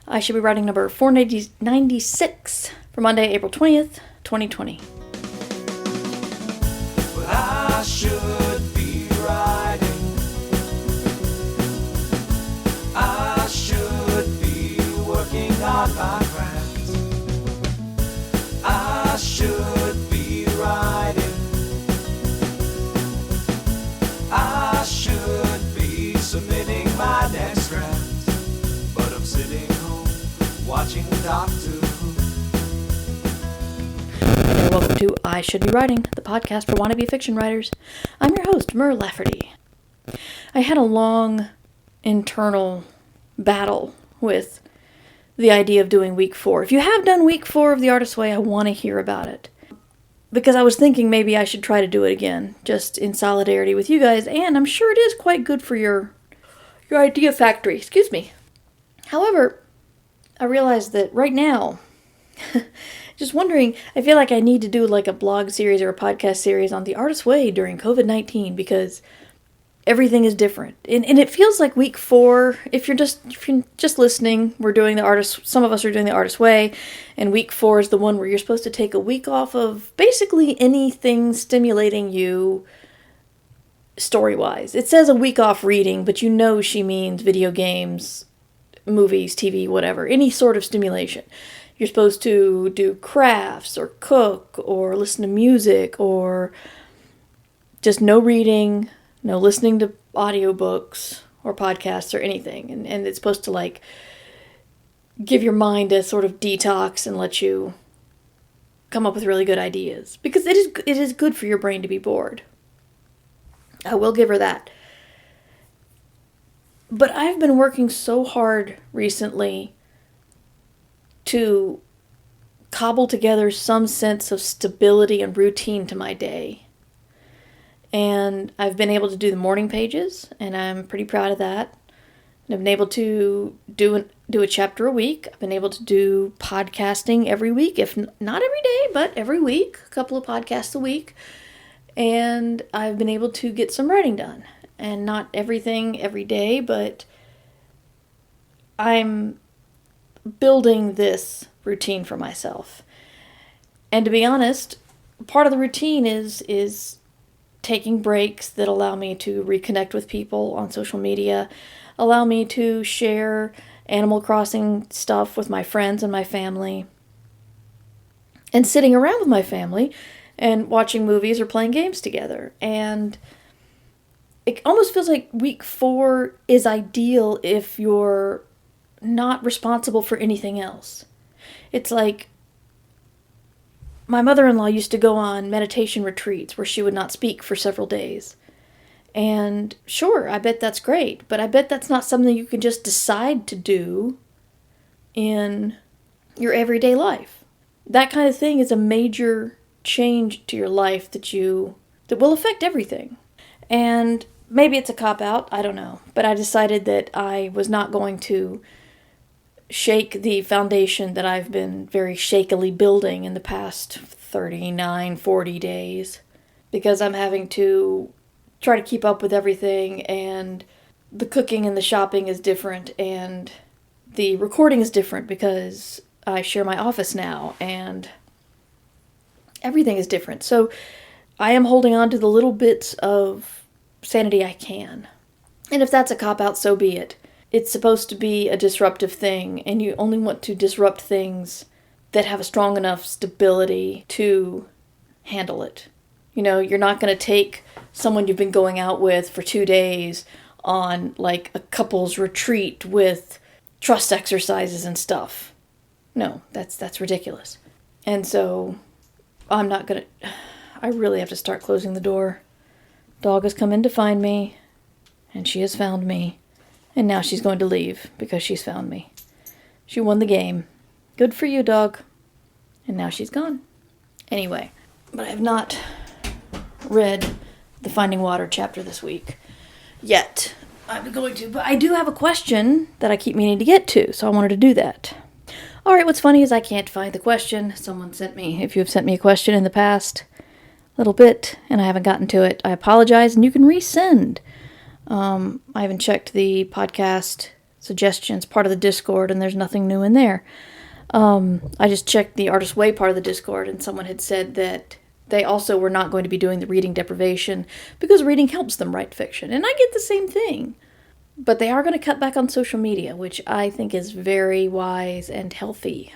I should be writing number 496 for Monday, April 20th, 2020. Well, I should be writing. I should be working on my craft. I should be writing. I should be submitting my next draft. But I'm sitting home watching Doctor Who. And welcome to I Should Be Writing, the podcast for wannabe fiction writers. I'm your host, Mur Lafferty. I had a long internal battle with the idea of doing week 4. If you have done week 4 of The Artist's Way, I want to hear about it. Because I was thinking maybe I should try to do it again, just in solidarity with you guys, and I'm sure it is quite good for your idea factory. Excuse me. However, I realized that right now, just wondering, I feel like I need to do like a blog series or a podcast series on The Artist's Way during COVID-19 because everything is different. And it feels like week 4, if you're just listening, we're doing some of us are doing The Artist's Way, and week 4 is the one where you're supposed to take a week off of basically anything stimulating you story-wise. It says a week off reading, but you know she means video games, movies, TV, whatever, any sort of stimulation. You're supposed to do crafts or cook or listen to music or just no reading, no listening to audiobooks or podcasts or anything. And it's supposed to like give your mind a sort of detox and let you come up with really good ideas. Because it is good for your brain to be bored. I will give her that. But I've been working so hard recently to cobble together some sense of stability and routine to my day. And I've been able to do the morning pages, and I'm pretty proud of that. And I've been able to do a chapter a week. I've been able to do podcasting every week, if not every day, but every week, a couple of podcasts a week. And I've been able to get some writing done. And not everything every day, but I'm building this routine for myself. And to be honest, part of the routine is taking breaks that allow me to reconnect with people on social media, allow me to share Animal Crossing stuff with my friends and my family, and sitting around with my family and watching movies or playing games together. And it almost feels like week 4 is ideal if you're not responsible for anything else. It's like my mother-in-law used to go on meditation retreats where she would not speak for several days. And sure, I bet that's great, but I bet that's not something you can just decide to do in your everyday life. That kind of thing is a major change to your life that will affect everything. And maybe it's a cop-out, I don't know. But I decided that I was not going to shake the foundation that I've been very shakily building in the past 39, 40 days. Because I'm having to try to keep up with everything, and the cooking and the shopping is different, and the recording is different because I share my office now, and everything is different. So I am holding on to the little bits of sanity I can. And if that's a cop-out, so be it. It's supposed to be a disruptive thing, and you only want to disrupt things that have a strong enough stability to handle it. You know, you're not going to take someone you've been going out with for 2 days on, like, a couple's retreat with trust exercises and stuff. No, that's ridiculous. And so, I'm not going to... I really have to start closing the door. Dog has come in to find me, and she has found me. And now she's going to leave because she's found me. She won the game. Good for you, dog. And now she's gone. Anyway, but I have not read the Finding Water chapter this week yet. I'm going to, but I do have a question that I keep meaning to get to, so I wanted to do that. Alright, what's funny is I can't find the question someone sent me. If you have sent me a question in the past little bit and I haven't gotten to it, I apologize, and you can resend. I haven't checked the podcast suggestions part of the Discord, and there's nothing new in there. I just checked the Artist Way part of the Discord, and someone had said that they also were not going to be doing the reading deprivation because reading helps them write fiction. And I get the same thing. But they are going to cut back on social media, which I think is very wise and healthy.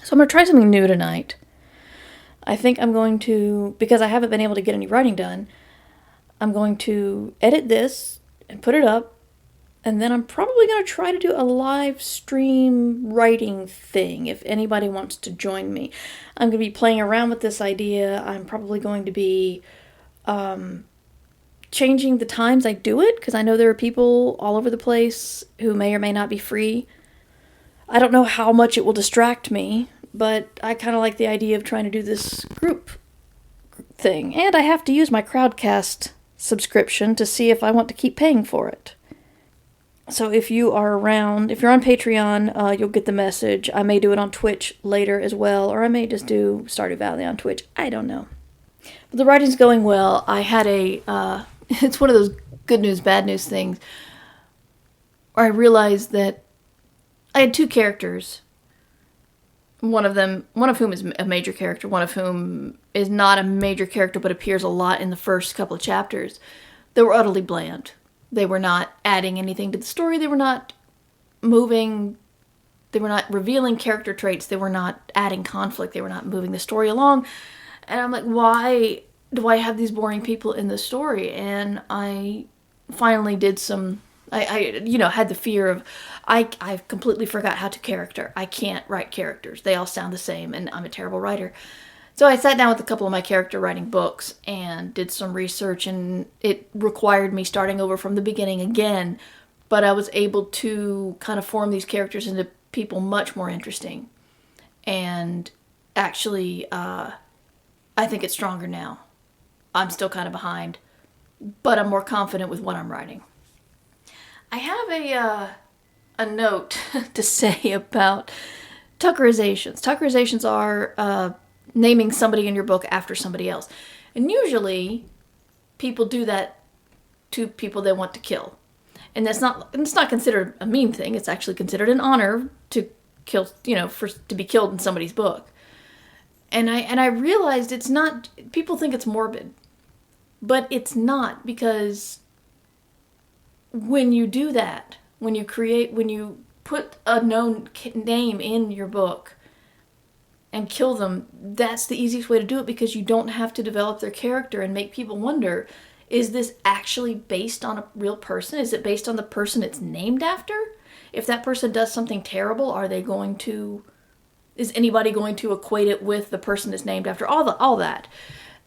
So I'm going to try something new tonight. I think I'm going to, because I haven't been able to get any writing done, I'm going to edit this and put it up. And then I'm probably going to try to do a live stream writing thing if anybody wants to join me. I'm going to be playing around with this idea. I'm probably going to be changing the times I do it, because I know there are people all over the place who may or may not be free. I don't know how much it will distract me, but I kind of like the idea of trying to do this group thing. And I have to use my Crowdcast subscription to see if I want to keep paying for it. So if you are around, if you're on Patreon, you'll get the message. I may do it on Twitch later as well, or I may just do Stardew Valley on Twitch. I don't know. But the writing's going well. I had it's one of those good news, bad news things where I realized that I had two characters. One of whom is a major character, one of whom is not a major character but appears a lot in the first couple of chapters. They were utterly bland. They were not adding anything to the story. They were not moving. They were not revealing character traits. They were not adding conflict. They were not moving the story along. And I'm like, why do I have these boring people in the story? And I finally did some, I had the fear of, I completely forgot how to character. I can't write characters. They all sound the same, and I'm a terrible writer. So I sat down with a couple of my character writing books and did some research, and it required me starting over from the beginning again, but I was able to kind of form these characters into people much more interesting. And actually, I think it's stronger now. I'm still kind of behind, but I'm more confident with what I'm writing. I have a note to say about Tuckerizations. Tuckerizations are naming somebody in your book after somebody else. And usually, people do that to people they want to kill. And it's not considered a mean thing. It's actually considered an honor to kill, to be killed in somebody's book. And I realized it's not, people think it's morbid. But it's not, because when you do that, when you put a known name in your book and kill them, that's the easiest way to do it, because you don't have to develop their character and make people wonder, is this actually based on a real person? Is it based on the person it's named after? If that person does something terrible, is anybody going to equate it with the person it's named after? All that.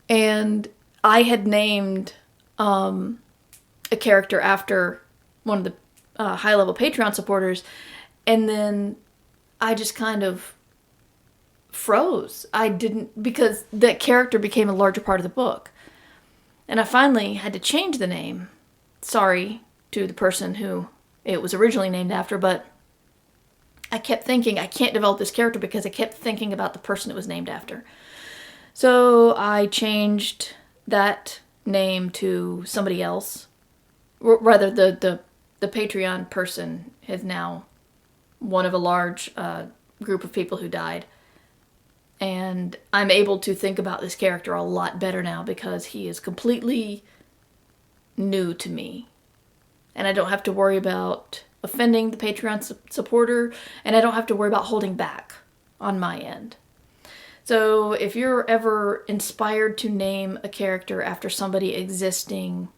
And I had named a character after one of the high-level Patreon supporters, and then I just kind of froze. Because that character became a larger part of the book. And I finally had to change the name. Sorry to the person who it was originally named after, but I kept thinking, I can't develop this character because I kept thinking about the person it was named after. So I changed that name to somebody else. Rather, the Patreon person is now one of a large group of people who died. And I'm able to think about this character a lot better now because he is completely new to me. And I don't have to worry about offending the Patreon supporter, and I don't have to worry about holding back on my end. So if you're ever inspired to name a character after somebody existing,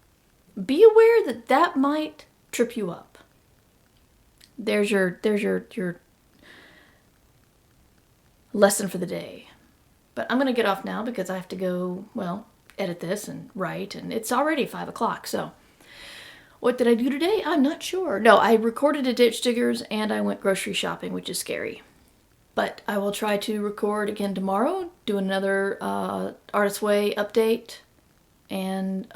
be aware that that might trip you up. There's your lesson for the day. But I'm going to get off now because I have to go, edit this and write, and it's already 5 o'clock, so what did I do today? I'm not sure. No, I recorded a Ditch Diggers and I went grocery shopping, which is scary. But I will try to record again tomorrow, do another Artist Way update, and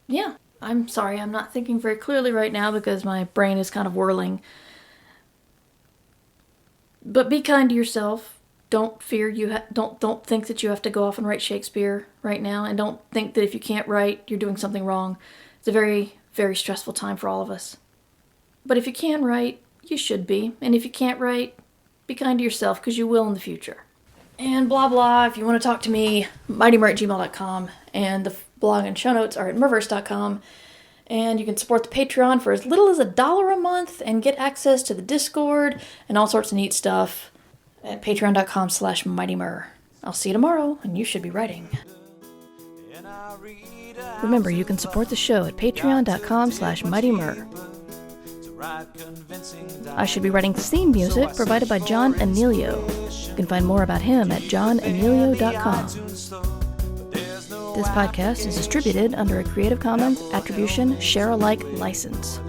yeah. I'm sorry, I'm not thinking very clearly right now because my brain is kind of whirling. But be kind to yourself. Don't fear don't think that you have to go off and write Shakespeare right now, and don't think that if you can't write, you're doing something wrong. It's a very, very stressful time for all of us. But if you can write, you should be. And if you can't write, be kind to yourself, because you will in the future. And blah blah, if you want to talk to me, mightymer@gmail.com, and the blog and show notes are at merverse.com. And you can support the Patreon for as little as $1 a month and get access to the Discord and all sorts of neat stuff at patreon.com/mightymer. I'll see you tomorrow, and you should be writing. Remember, you can support the show at patreon.com/mightymer. I should be writing theme music provided by John Anelio. You can find more about him at johnanelio.com. This podcast is distributed under a Creative Commons Attribution Share-alike license.